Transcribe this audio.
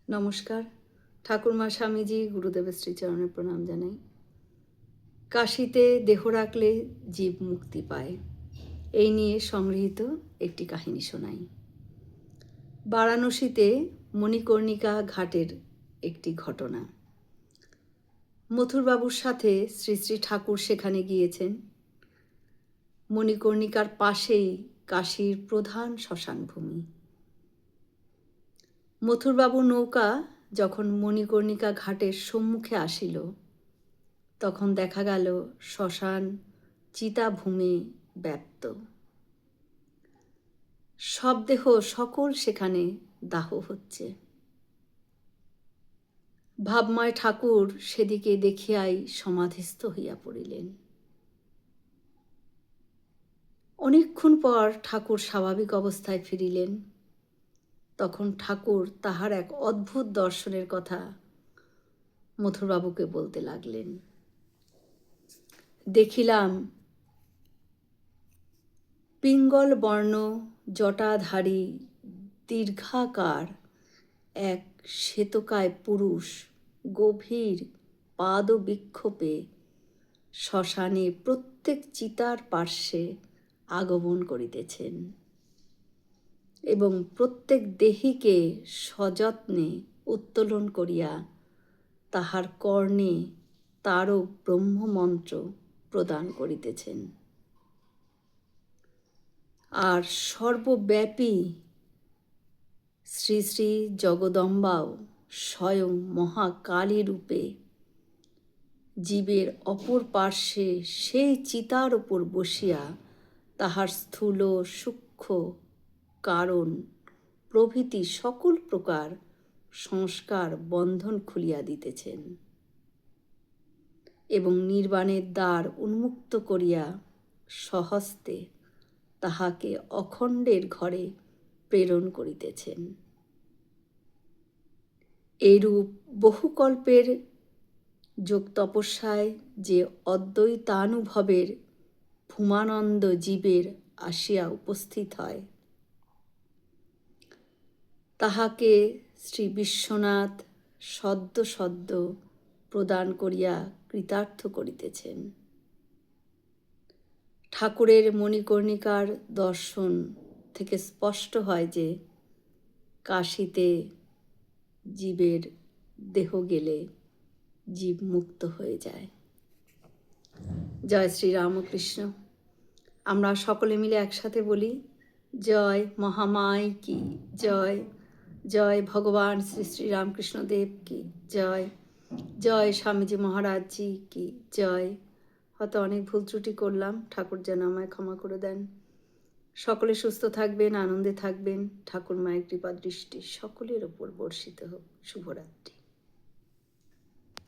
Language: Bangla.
নমস্কার। ঠাকুরমা স্বামীজি গুরুদেবের শ্রীচরণে প্রণাম জানাই। কাশিতে দেহ রাখলে জীব মুক্তি পায়, এই নিয়ে সংগৃহীত একটি কাহিনী শোনাই। বারাণসীতে মণিকর্ণিকা ঘাটের একটি ঘটনা। মথুরবাবুর সাথে শ্রী শ্রী ঠাকুর সেখানে গিয়েছেন। মণিকর্ণিকার পাশেই কাশীর প্রধান শ্মশানভূমি। মথুরবাবুর নৌকা যখন মণিকর্ণিকা ঘাটের সম্মুখে আসিল, তখন দেখা গেল শ্মশান চিতাভূমে ব্যাপ্ত। শবদেহ সকল সেখানে দাহ হচ্ছে। ভাবময় ঠাকুর সেদিকে দেখিয়াই সমাধিস্থ হইয়া পড়িলেন। অনেকক্ষণ পর ঠাকুর স্বাভাবিক অবস্থায় ফিরিলেন। তখন ঠাকুর তাহার এক অদ্ভুত দর্শনের কথা মথুরবাবুকে বলতে লাগলেন। দেখিলাম পিঙ্গল বর্ণ জটাধারী দীর্ঘাকার এক শ্বেতকায় পুরুষ গভীর পাদবিক্ষোভে শ্মশানে প্রত্যেক চিতার পার্শ্বে আগমন করিতেছেন এবং প্রত্যেক দেহীকে সযত্নে উত্তোলন করিয়া তাহার কর্ণে তারক ব্রহ্মমন্ত্র প্রদান করিতেছেন। আর সর্বব্যাপী শ্রী শ্রী জগদম্বাও স্বয়ং মহাকালী রূপে জীবের অপর পার্শ্বে সেই চিতার ওপর বসিয়া তাহার স্থূল সূক্ষ্ম কারণ প্রভৃতি সকল প্রকার সংস্কার বন্ধন খুলিয়া দিতেছেন এবং নির্বাণের দ্বার উন্মুক্ত করিয়া স্বহস্তে তাহাকে অখণ্ডের ঘরে প্রেরণ করিতেছেন। এইরূপ বহুকল্পের যোগ তপস্যায় যে অদ্বৈতানুভবের ভূমানন্দ জীবের আসিয়া উপস্থিত হয়, তাহাকে শ্রী বিশ্বনাথ সদ্য সদ্য প্রদান করিয়া কৃতার্থ করিতেছেন। ঠাকুরের মণিকর্ণিকার দর্শন থেকে স্পষ্ট হয় যে কাশীতে জীবের দেহ গেলে জীব মুক্ত হয়ে যায়। জয় শ্রী রামকৃষ্ণ। আমরা সকলে মিলে একসাথে বলি, জয় মহামায় কি জয়, জয় ভগবান শ্রী শ্রী রামকৃষ্ণদেব কি জয়, জয় স্বামীজি মহারাজজি কি জয়। হয়তো অনেক ভুল ত্রুটি করলাম, ঠাকুর যেন আমায় ক্ষমা করে দেন। সকলে সুস্থ থাকবেন, আনন্দে থাকবেন। ঠাকুর মায়ের কৃপা দৃষ্টি সকলের ওপর বর্ষিত হোক। শুভরাত্রি।